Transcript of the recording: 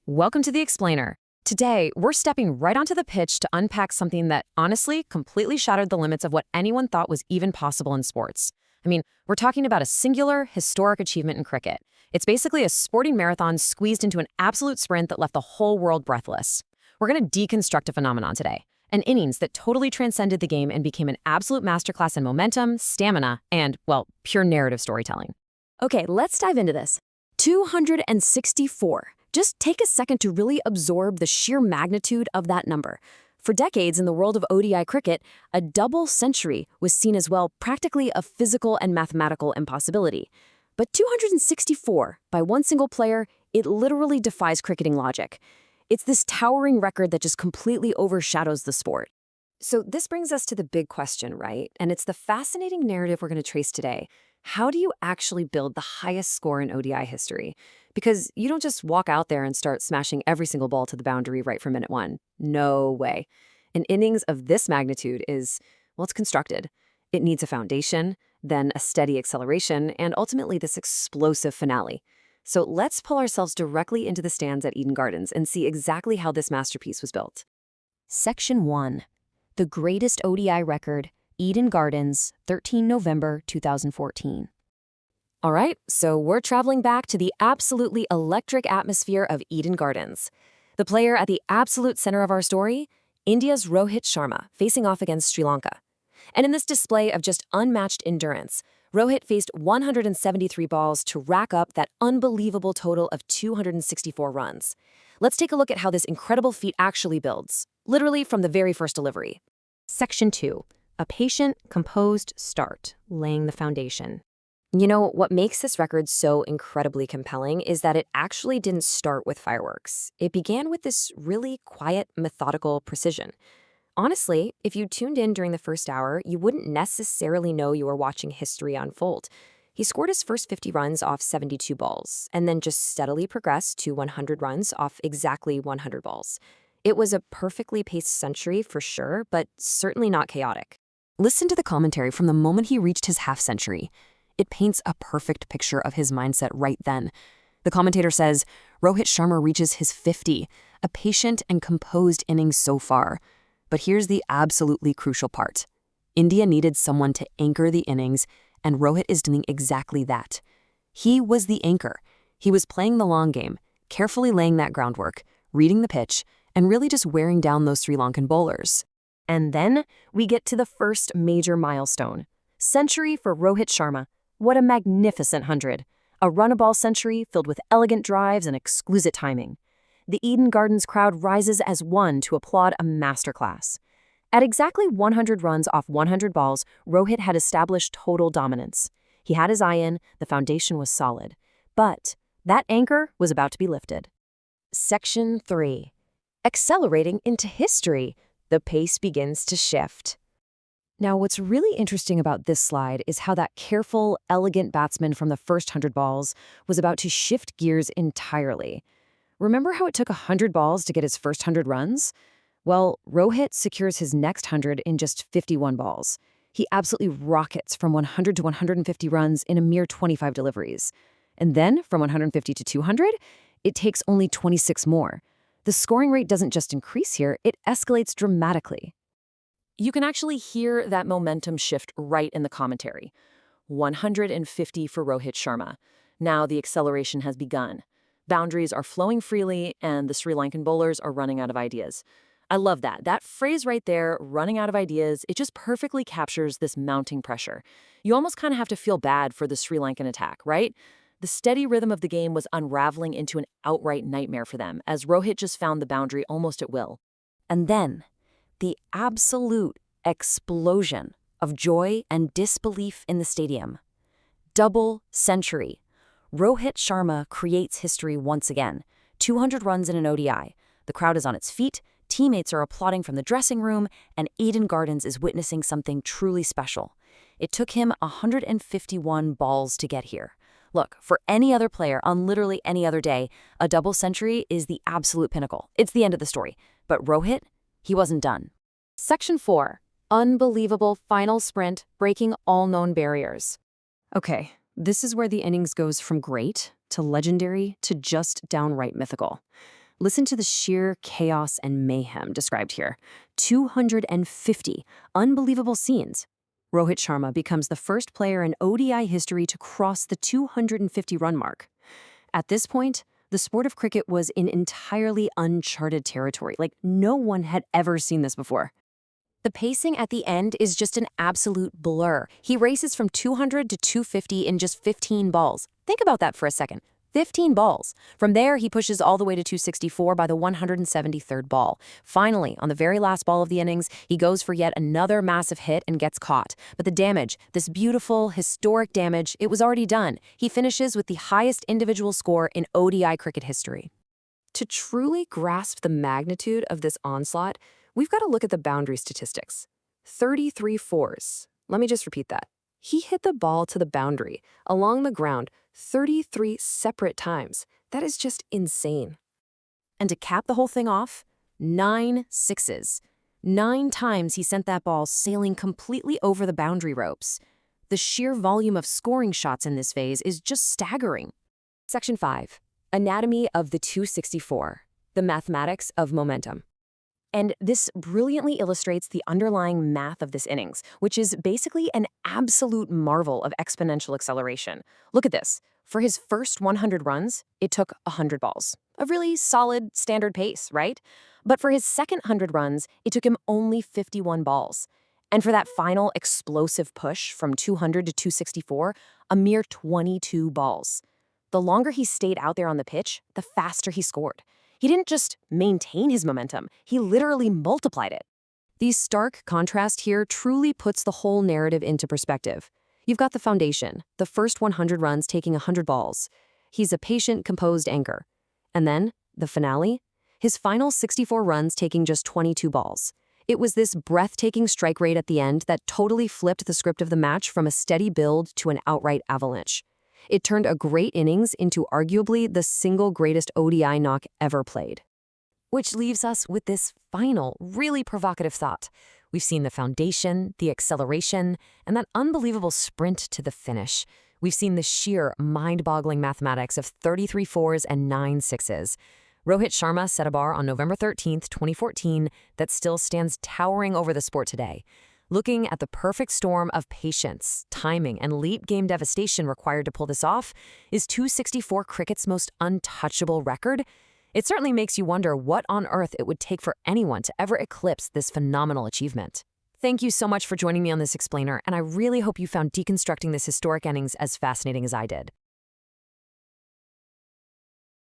Welcome to The Explainer. Today, we're stepping right onto the pitch to unpack something that, honestly, completely shattered the limits of what anyone thought was even possible in sports. We're talking about a singular, historic achievement in cricket. It's basically a sporting marathon squeezed into an absolute sprint that left the whole world breathless. We're going to deconstruct a phenomenon today, an innings that totally transcended the game and became an absolute masterclass in momentum, stamina, and, well, pure narrative storytelling. Okay, let's dive into this. 264. Just take a second to really absorb the sheer magnitude of that number. For decades in the world of ODI cricket, a double century was seen as, well, practically a physical and mathematical impossibility. But 264, by one single player, it literally defies cricketing logic. It's this towering record that just completely overshadows the sport. So this brings us to the big question, right? And it's the fascinating narrative we're going to trace today. How do you actually build the highest score in ODI history? Because you don't just walk out there and start smashing every single ball to the boundary right from minute one. No way. An innings of this magnitude is, well, it's constructed. It needs a foundation, then a steady acceleration, and ultimately this explosive finale. So let's pull ourselves directly into the stands at Eden Gardens and see exactly how this masterpiece was built. Section 1. The greatest ODI record, Eden Gardens, 13 November 2014. All right, so we're traveling back to the absolutely electric atmosphere of Eden Gardens. The player at the absolute center of our story, India's Rohit Sharma, facing off against Sri Lanka. And in this display of just unmatched endurance, Rohit faced 173 balls to rack up that unbelievable total of 264 runs. Let's take a look at how this incredible feat actually builds, literally from the very first delivery. Section 2. A patient, composed start, laying the foundation. You know, what makes this record so incredibly compelling is that it actually didn't start with fireworks. It began with this really quiet, methodical precision. Honestly, if you tuned in during the first hour, you wouldn't necessarily know you were watching history unfold. He scored his first 50 runs off 72 balls, and then just steadily progressed to 100 runs off exactly 100 balls. It was a perfectly paced century for sure, but certainly not chaotic. Listen to the commentary from the moment he reached his half-century. It paints a perfect picture of his mindset right then. The commentator says, Rohit Sharma reaches his 50, a patient and composed innings so far. But here's the absolutely crucial part. India needed someone to anchor the innings, and Rohit is doing exactly that. He was the anchor. He was playing the long game, carefully laying that groundwork, reading the pitch, and really just wearing down those Sri Lankan bowlers. And then we get to the first major milestone. Century for Rohit Sharma. What a magnificent 100. A run-a-ball century filled with elegant drives and exquisite timing. The Eden Gardens crowd rises as one to applaud a masterclass. At exactly 100 runs off 100 balls, Rohit had established total dominance. He had his eye in, the foundation was solid. But that anchor was about to be lifted. Section 3. Accelerating into history. The pace begins to shift. Now, what's really interesting about this slide is how that careful, elegant batsman from the first 100 balls was about to shift gears entirely. Remember how it took 100 balls to get his first 100 runs? Well, Rohit secures his next 100 in just 51 balls. He absolutely rockets from 100 to 150 runs in a mere 25 deliveries. And then, from 150 to 200, it takes only 26 more. The scoring rate doesn't just increase here, it escalates dramatically. You can actually hear that momentum shift right in the commentary. 150 for Rohit Sharma. Now the acceleration has begun. Boundaries are flowing freely, and the Sri Lankan bowlers are running out of ideas. I love that. That phrase right there, running out of ideas, it just perfectly captures this mounting pressure. You almost kind of have to feel bad for the Sri Lankan attack, right? The steady rhythm of the game was unraveling into an outright nightmare for them, as Rohit just found the boundary almost at will. And then, the absolute explosion of joy and disbelief in the stadium. Double century. Rohit Sharma creates history once again. 200 runs in an ODI. The crowd is on its feet, teammates are applauding from the dressing room, and Eden Gardens is witnessing something truly special. It took him 151 balls to get here. Look, for any other player on literally any other day, a double century is the absolute pinnacle. It's the end of the story. But Rohit, he wasn't done. Section 4. Unbelievable final sprint, breaking all known barriers. Okay, this is where the innings goes from great to legendary to just downright mythical. Listen to the sheer chaos and mayhem described here. 250 unbelievable scenes. Rohit Sharma becomes the first player in ODI history to cross the 250-run mark. At this point, the sport of cricket was in entirely uncharted territory. Like, no one had ever seen this before. The pacing at the end is just an absolute blur. He races from 200 to 250 in just 15 balls. Think about that for a second. 15 balls. From there, he pushes all the way to 264 by the 173rd ball. Finally, on the very last ball of the innings, he goes for yet another massive hit and gets caught. But the damage, this beautiful, historic damage, it was already done. He finishes with the highest individual score in ODI cricket history. To truly grasp the magnitude of this onslaught, we've got to look at the boundary statistics. 33 fours. Let me just repeat that. He hit the ball to the boundary, along the ground, 33 separate times. That is just insane. And to cap the whole thing off, 9 sixes. 9 times he sent that ball sailing completely over the boundary ropes. The sheer volume of scoring shots in this phase is just staggering. Section 5. Anatomy of the 264. The mathematics of momentum. And this brilliantly illustrates the underlying math of this innings, which is basically an absolute marvel of exponential acceleration. Look at this. For his first 100 runs, it took 100 balls. A really solid, standard pace, right? But for his second 100 runs, it took him only 51 balls. And for that final explosive push from 200 to 264, a mere 22 balls. The longer he stayed out there on the pitch, the faster he scored. He didn't just maintain his momentum, he literally multiplied it. The stark contrast here truly puts the whole narrative into perspective. You've got the foundation, the first 100 runs taking 100 balls. He's a patient, composed anchor. And then, the finale? His final 64 runs taking just 22 balls. It was this breathtaking strike rate at the end that totally flipped the script of the match from a steady build to an outright avalanche. It turned a great innings into arguably the single greatest ODI knock ever played. Which leaves us with this final, really provocative thought. We've seen the foundation, the acceleration, and that unbelievable sprint to the finish. We've seen the sheer, mind-boggling mathematics of 33 fours and 9 sixes. Rohit Sharma set a bar on November 13, 2014, that still stands towering over the sport today. Looking at the perfect storm of patience, timing, and late-game devastation required to pull this off, is 264 cricket's most untouchable record? It certainly makes you wonder what on earth it would take for anyone to ever eclipse this phenomenal achievement. Thank you so much for joining me on this explainer, and I really hope you found deconstructing this historic innings as fascinating as I did.